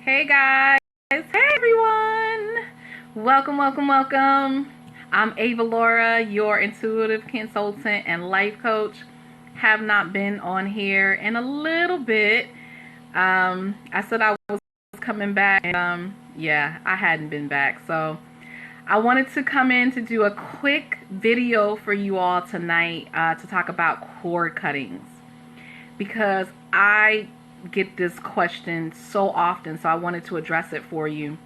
Hey guys, hey everyone, welcome. I'm Avalaura, your intuitive consultant and life coach. Have not been on here in a little bit. I said I was coming back, and yeah, I hadn't been back. So I wanted to come in to do a quick video for you all tonight to talk about cord cuttings, because I get this question so often, so I wanted to address it for you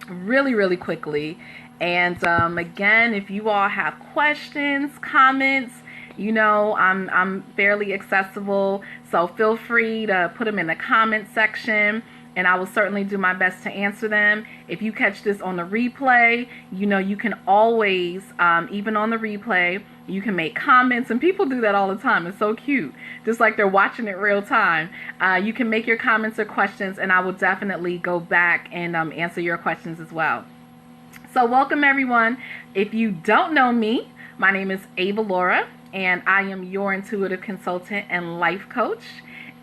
really quickly. And again, if you all have questions, comments, you know, I'm fairly accessible, so feel free to put them in the comment section, and I will certainly do my best to answer them. If you catch this on the replay, you know, you can always, even on the replay, you can make comments, and people do that all the time. It's so cute, just like they're watching it real time. You can make your comments or questions, and I will definitely go back and answer your questions as well. So welcome everyone. If you don't know me, my name is Avalaura, and I am your intuitive consultant and life coach.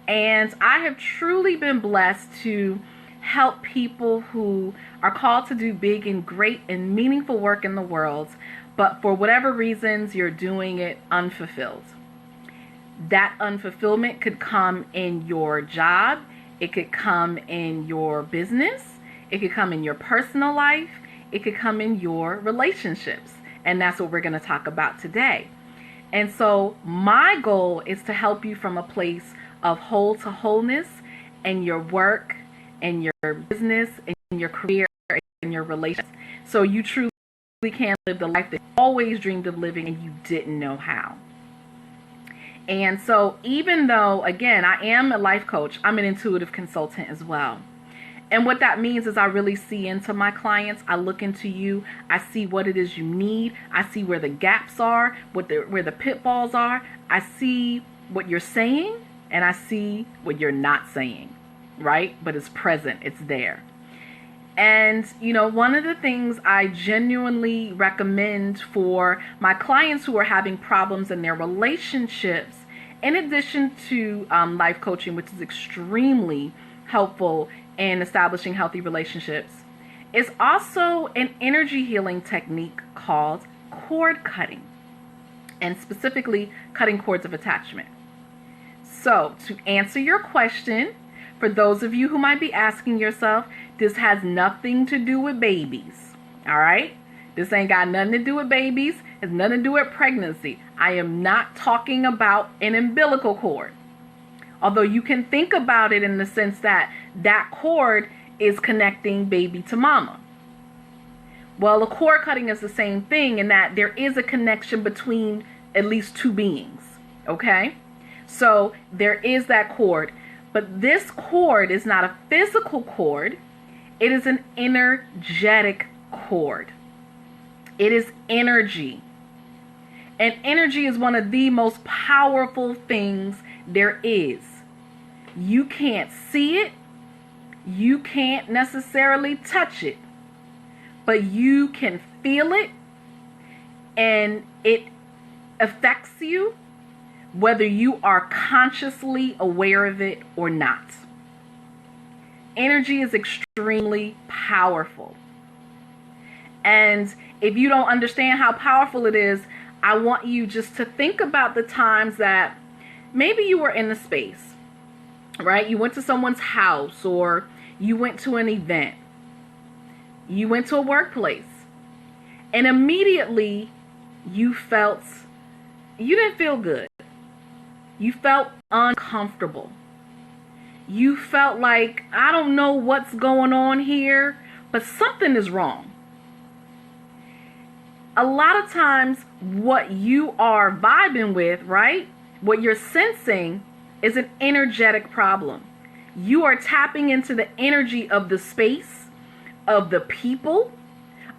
And I have truly been blessed to help people who are called to do big and great and meaningful work in the world, but for whatever reasons you're doing it unfulfilled. That unfulfillment could come in your job, it could come in your business, it could come in your personal life, it could come in your relationships. And that's what we're going to talk about today. And so my goal is to help you from a place of whole to wholeness in your work, in your business, in your career, in your relationships, so you truly can live the life that you always dreamed of living and you didn't know how. And so even though, again, I am a life coach, I'm an intuitive consultant as well. And what that means is I really see into my clients. I look into you. I see what it is you need. I see where the gaps are, where the pitfalls are. I see what you're saying, and I see what you're not saying, right? But it's present. It's there. And, you know, one of the things I genuinely recommend for my clients who are having problems in their relationships, in addition to life coaching, which is extremely helpful in establishing healthy relationships, is also an energy healing technique called cord cutting, and specifically cutting cords of attachment. So to answer your question, for those of you who might be asking yourself, this has nothing to do with babies, all right? This ain't got nothing to do with babies. It's nothing to do with pregnancy. I am not talking about an umbilical cord. Although you can think about it in the sense that that cord is connecting baby to mama. Well, a cord cutting is the same thing in that there is a connection between at least two beings, okay? So there is that cord, but this cord is not a physical cord. It is an energetic cord. It is energy. And energy is one of the most powerful things there is. You can't see it. You can't necessarily touch it, but you can feel it, and it affects you whether you are consciously aware of it or not. Energy is extremely powerful. And if you don't understand how powerful it is, I want you just to think about the times that maybe you were in a space, right? You went to someone's house, or you went to an event. You went to a workplace, and immediately you didn't feel good. You felt uncomfortable. You felt like, I don't know what's going on here, but something is wrong. A lot of times what you are vibing with, right? What you're sensing is an energetic problem. You are tapping into the energy of the space, of the people,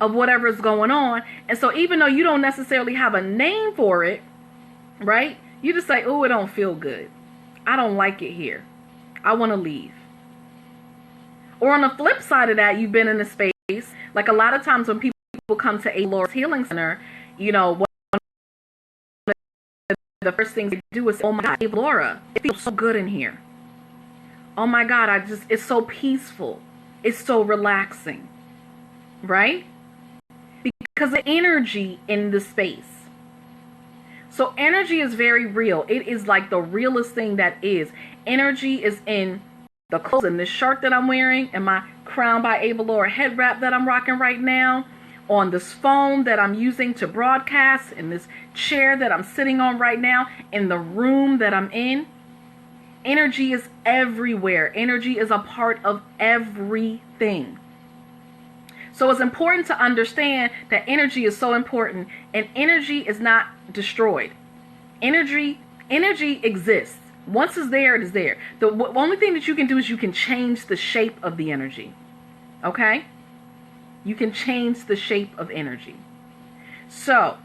of whatever is going on. And so even though you don't necessarily have a name for it, right? You just say, oh, it don't feel good. I don't like it here. I want to leave. Or on the flip side of that, you've been in a space, like a lot of times when people come to Avalaura's Healing Center, you know, one of the first things they do is, oh my God, Avalaura, it feels so good in here. Oh my God, it's so peaceful. is so relaxing, right? Because of energy in the space. So energy is very real. It is like the realest thing that is. Energy is in the clothes and this shirt that I'm wearing and my Crown by Avalaura head wrap that I'm rocking right now, on this phone that I'm using to broadcast, in this chair that I'm sitting on right now, in the room that I'm in. Energy is everywhere. Energy is a part of everything. So it's important to understand that energy is so important, and energy is not destroyed. Energy exists. Once it's there, it is there. The only thing that you can do is you can change the shape of the energy. Okay? You can change the shape of energy. So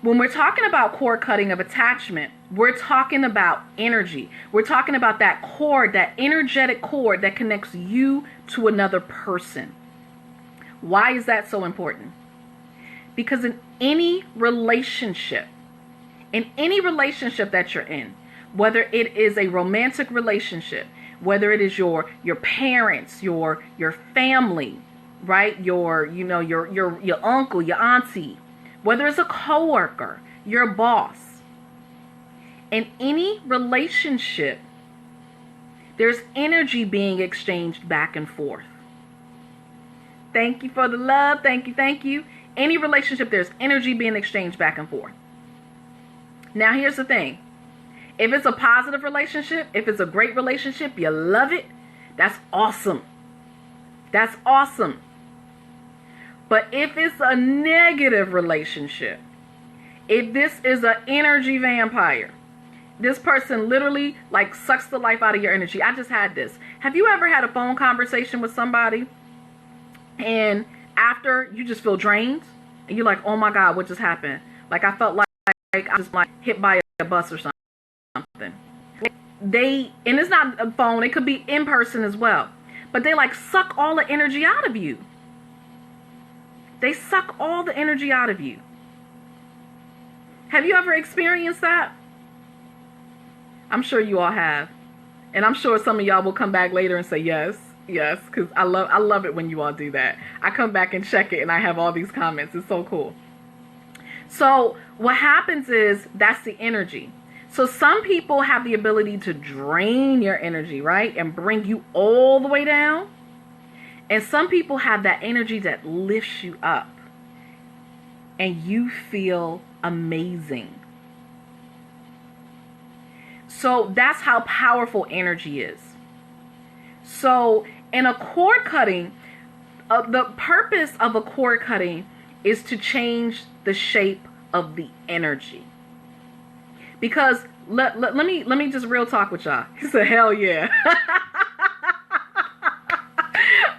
when we're talking about cord cutting of attachment, we're talking about energy. We're talking about that cord, that energetic cord that connects you to another person. Why is that so important? Because in any relationship that you're in, whether it is a romantic relationship, whether it is your parents, your family, right? Your uncle, your auntie, whether it's a coworker, your boss. In any relationship, there's energy being exchanged back and forth. Thank you for the love. Thank you. Any relationship, there's energy being exchanged back and forth. Now, here's the thing. If it's a positive relationship, if it's a great relationship, you love it, that's awesome. That's awesome. But if it's a negative relationship, if this is an energy vampire, this person literally like sucks the life out of your energy. I just had this. Have you ever had a phone conversation with somebody and after you just feel drained and you're like, oh my God, what just happened? Like I felt like I was like hit by a bus or something. And it's not a phone, it could be in person as well. But they like suck all the energy out of you. They suck all the energy out of you. Have you ever experienced that? I'm sure you all have. And I'm sure some of y'all will come back later and say yes, because I love it when you all do that. I come back and check it and I have all these comments. It's so cool. So what happens is that's the energy. So some people have the ability to drain your energy, right? And bring you all the way down. And some people have that energy that lifts you up. And you feel amazing. So that's how powerful energy is. So in a cord cutting, the purpose of a cord cutting is to change the shape of the energy. Because let me just real talk with y'all. He said, hell yeah.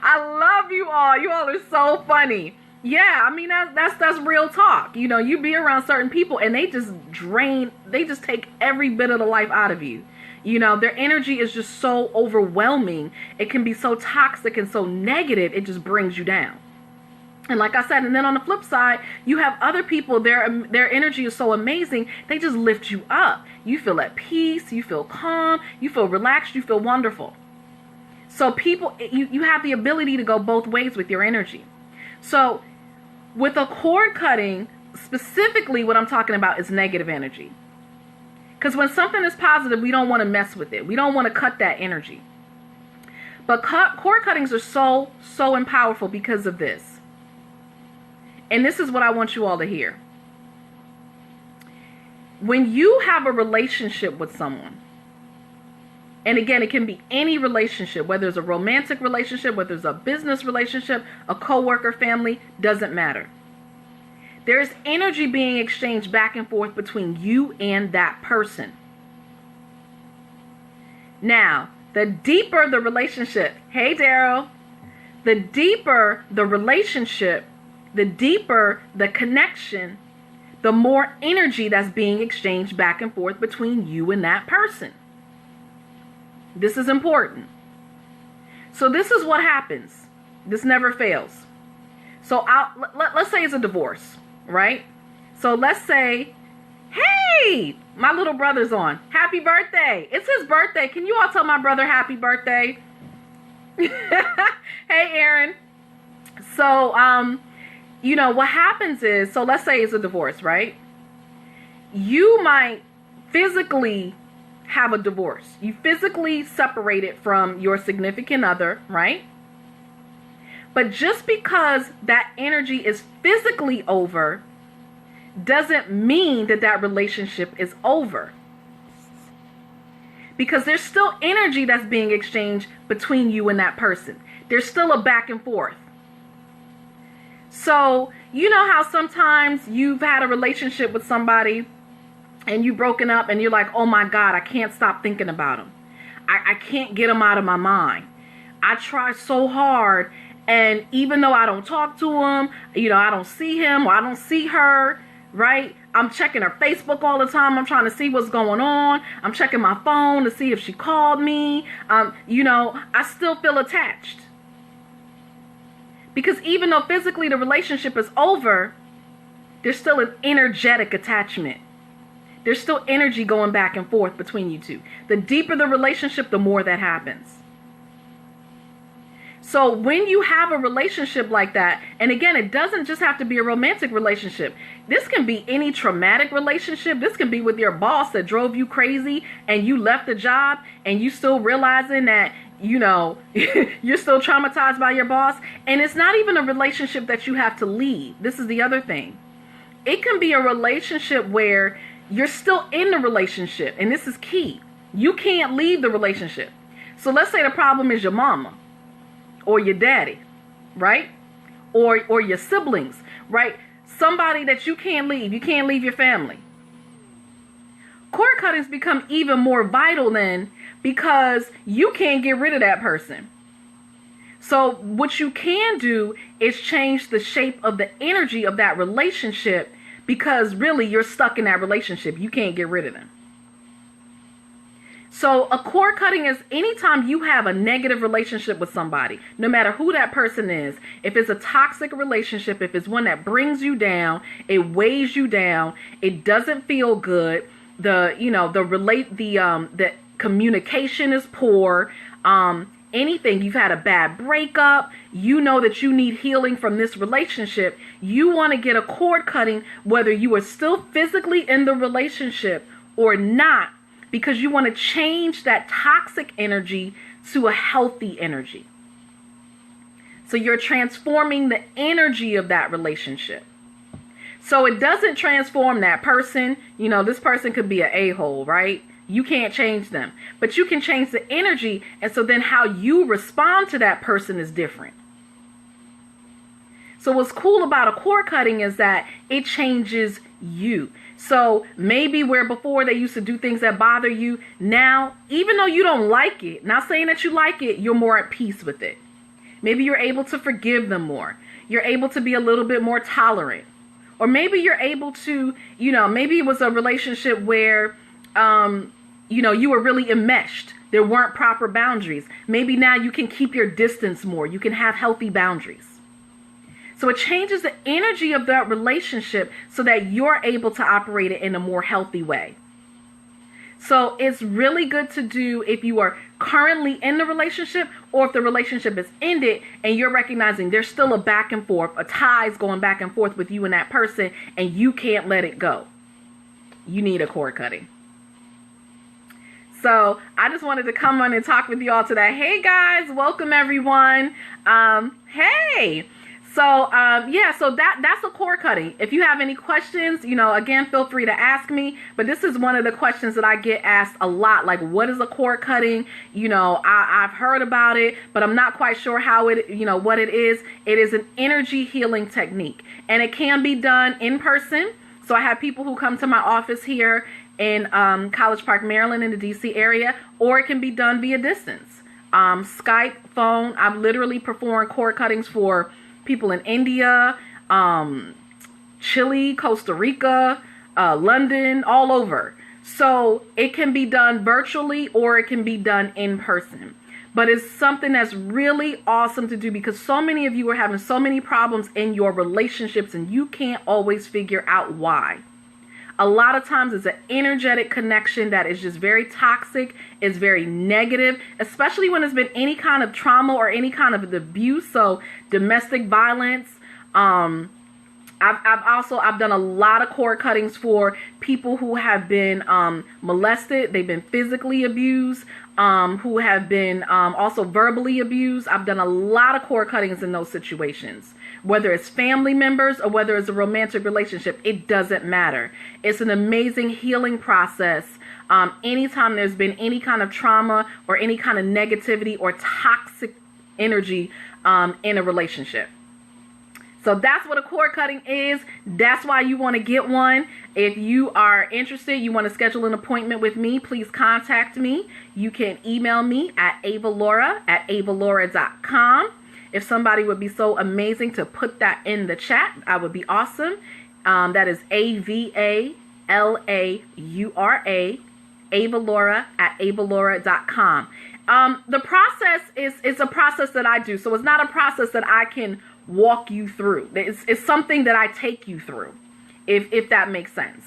I love you all. You all are so funny. Yeah, I mean that's real talk. You know, you be around certain people and they just take every bit of the life out of you. You know, their energy is just so overwhelming. It can be so toxic and so negative, it just brings you down. And like I said, and then on the flip side, you have other people, their energy is so amazing, they just lift you up. You feel at peace, you feel calm, you feel relaxed, you feel wonderful. So people, you have the ability to go both ways with your energy. So with a cord cutting, specifically what I'm talking about is negative energy. Because when something is positive, we don't want to mess with it. We don't want to cut that energy. But cord cuttings are so powerful because of this. And this is what I want you all to hear. When you have a relationship with someone, and again, it can be any relationship, whether it's a romantic relationship, whether it's a business relationship, a coworker, family, doesn't matter. There's energy being exchanged back and forth between you and that person. Now, the deeper the relationship, hey Daryl, the deeper the relationship, the deeper the connection, the more energy that's being exchanged back and forth between you and that person. This is important. So this is what happens. This never fails. So let's say it's a divorce, right? So let's say, hey, my little brother's on. Happy birthday. It's his birthday. Can you all tell my brother happy birthday? Hey, Aaron. So, what happens is, so let's say it's a divorce, right? You might physically have a divorce. You physically separated from your significant other, right? But just because that energy is physically over doesn't mean that that relationship is over. Because there's still energy that's being exchanged between you and that person. There's still a back and forth. So, you know how sometimes you've had a relationship with somebody and you've broken up and you're like, oh my God, I can't stop thinking about them. I can't get them out of my mind. I try so hard, and even though I don't talk to him, I don't see him or I don't see her, right? I'm checking her Facebook all the time. I'm trying to see what's going on. I'm checking my phone to see if she called me. I still feel attached. Because even though physically the relationship is over, there's still an energetic attachment. There's still energy going back and forth between you two. The deeper the relationship, the more that happens. So when you have a relationship like that, and again, it doesn't just have to be a romantic relationship. This can be any traumatic relationship. This can be with your boss that drove you crazy and you left the job and you still realizing that, you're still traumatized by your boss. And it's not even a relationship that you have to leave. This is the other thing. It can be a relationship where you're still in the relationship. And this is key. You can't leave the relationship. So let's say the problem is your mama or your daddy, right? Or your siblings, right? Somebody that you can't leave. You can't leave your family. Cord cuttings become even more vital then, because you can't get rid of that person. So what you can do is change the shape of the energy of that relationship, because really you're stuck in that relationship. You can't get rid of them. So a cord cutting is anytime you have a negative relationship with somebody, no matter who that person is. If it's a toxic relationship, if it's one that brings you down, it weighs you down, it doesn't feel good. The communication is poor. Anything, you've had a bad breakup, you know that you need healing from this relationship. You want to get a cord cutting, whether you are still physically in the relationship or not, because you want to change that toxic energy to a healthy energy. So you're transforming the energy of that relationship. So it doesn't transform that person. This person could be an a-hole, right? You can't change them, but you can change the energy. And so then how you respond to that person is different. So what's cool about a cord cutting is that it changes you. So maybe where before they used to do things that bother you, now, even though you don't like it, not saying that you like it, you're more at peace with it. Maybe you're able to forgive them more. You're able to be a little bit more tolerant. Or maybe you're able to, maybe it was a relationship where, you were really enmeshed. There weren't proper boundaries. Maybe now you can keep your distance more. You can have healthy boundaries. So it changes the energy of that relationship so that you're able to operate it in a more healthy way. So it's really good to do if you are currently in the relationship, or if the relationship is ended and you're recognizing there's still a back and forth, a ties going back and forth with you and that person, and you can't let it go. You need a cord cutting. So I just wanted to come on and talk with you all today. Hey guys, welcome everyone. Hey. So so that's a cord cutting. If you have any questions, again, feel free to ask me. But this is one of the questions that I get asked a lot. Like, what is a cord cutting? I've heard about it, but I'm not quite sure how it, what it is. It is an energy healing technique, and it can be done in person. So I have people who come to my office here in College Park, Maryland, in the DC area, or it can be done via distance. Skype, phone. I've literally performed cord cuttings for people in India, Chile, Costa Rica, London, all over. So it can be done virtually or it can be done in person. But it's something that's really awesome to do, because so many of you are having so many problems in your relationships and you can't always figure out why. A lot of times it's an energetic connection that is just very toxic. It's very negative, especially when it's been any kind of trauma or any kind of abuse. So domestic violence. I've done a lot of cord cuttings for people who have been molested. They've been physically abused, who have been also verbally abused. I've done a lot of cord cuttings in those situations. Whether it's family members or whether it's a romantic relationship, it doesn't matter. It's an amazing healing process. Anytime there's been any kind of trauma or any kind of negativity or toxic energy in a relationship. So that's what a cord cutting is. That's why you want to get one. If you are interested, you want to schedule an appointment with me, please contact me. You can email me at avalaura@avalaura.com. If somebody would be so amazing to put that in the chat, I would be awesome. That is AVALAURA, avalaura@avalaura.com. The process is a process that I do. So it's not a process that I can walk you through. It's something that I take you through, if that makes sense.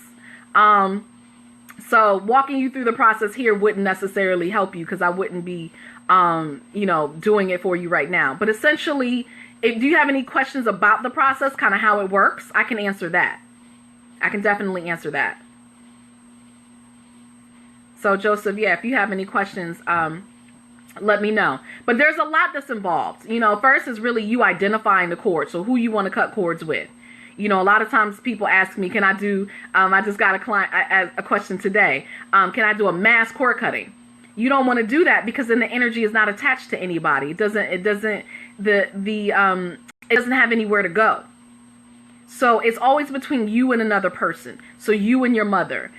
So walking you through the process here wouldn't necessarily help you because I wouldn't be doing it for you right now. But essentially, do you have any questions about the process, kind of how it works? I can answer that. I can definitely answer that. So Joseph, yeah, if you have any questions, let me know. But there's a lot that's involved. First is really you identifying the cord. So who you want to cut cords with. A lot of times people ask me, can I do, I just got a question today. Can I do a mass cord cutting? You don't want to do that because then the energy is not attached to anybody. It doesn't have anywhere to go. So it's always between you and another person. So you and your mother,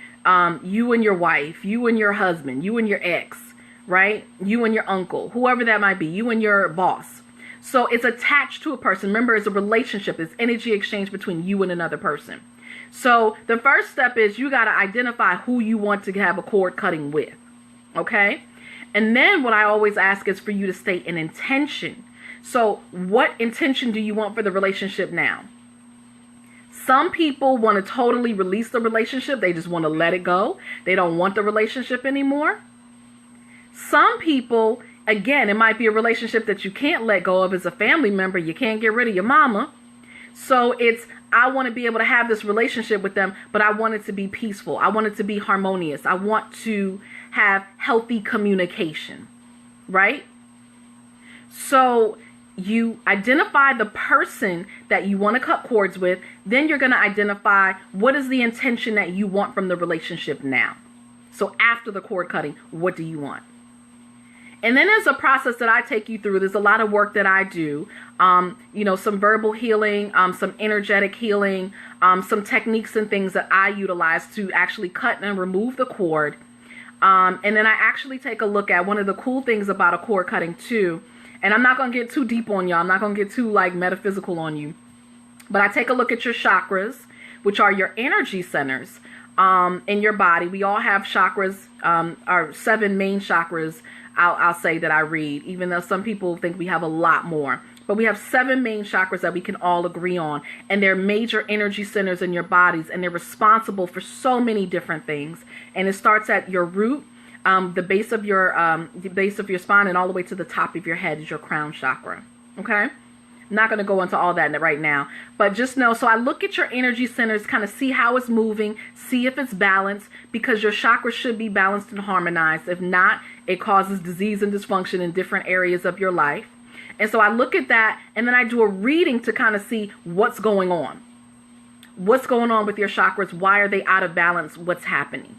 you and your wife, you and your husband, you and your ex, right? You and your uncle, whoever that might be, you and your boss. So it's attached to a person. Remember, it's a relationship. It's energy exchange between you and another person. So the first step is you got to identify who you want to have a cord cutting with. Okay. And then what I always ask is for you to state an intention. So what intention do you want for the relationship now? Some people want to totally release the relationship. They just want to let it go. They don't want the relationship anymore. Some people, again, it might be a relationship that you can't let go of as a family member. You can't get rid of your mama. So I want to be able to have this relationship with them, but I want it to be peaceful. I want it to be harmonious. I want to have healthy communication, right? So you identify the person that you want to cut cords with. Then you're going to identify what is the intention that you want from the relationship now. So after the cord cutting, what do you want? And then there's a process that I take you through. There's a lot of work that I do, some verbal healing, some energetic healing, some techniques and things that I utilize to actually cut and remove the cord. And then I actually take a look at one of the cool things about a cord cutting too. And I'm not going to get too deep on y'all. I'm not going to get too metaphysical on you. But I take a look at your chakras, which are your energy centers in your body. We all have chakras, our 7 main chakras. I'll say that I read, even though some people think we have a lot more. But we have 7 main chakras that we can all agree on. And they're major energy centers in your bodies. And they're responsible for so many different things. And it starts at your root, the base of your spine, and all the way to the top of your head is your crown chakra. Okay? I'm not going to go into all that right now. But just know, so I look at your energy centers, kind of see how it's moving, see if it's balanced, because your chakras should be balanced and harmonized. If not, it causes disease and dysfunction in different areas of your life. And so I look at that, and then I do a reading to kind of see what's going on. What's going on with your chakras? Why are they out of balance? What's happening?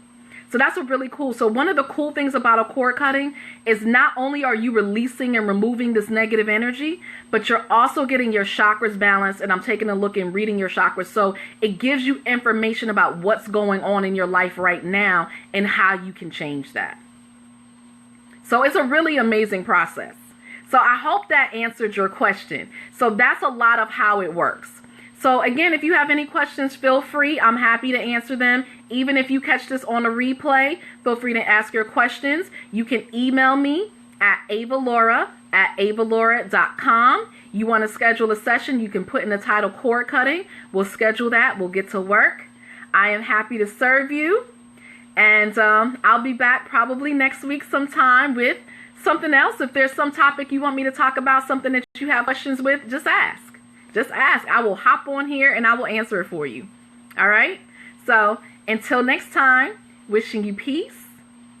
So that's what really cool. So one of the cool things about a cord cutting is not only are you releasing and removing this negative energy, but you're also getting your chakras balanced. And I'm taking a look and reading your chakras. So it gives you information about what's going on in your life right now and how you can change that. So it's a really amazing process. So I hope that answered your question. So that's a lot of how it works. So again, if you have any questions, feel free. I'm happy to answer them. Even if you catch this on a replay, feel free to ask your questions. You can email me at avalaura@avalaura.com. You want to schedule a session, you can put in the title cord cutting. We'll schedule that. We'll get to work. I am happy to serve you. And I'll be back probably next week sometime with something else. If there's some topic you want me to talk about, something that you have questions with, just ask. Just ask. I will hop on here and I will answer it for you. All right? So until next time, wishing you peace,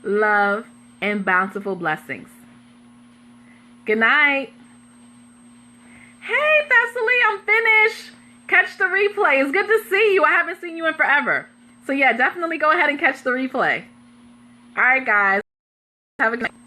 love, and bountiful blessings. Good night. Hey, Thessaly, I'm finished. Catch the replay. It's good to see you. I haven't seen you in forever. So yeah, definitely go ahead and catch the replay. All right, guys. Have a good night.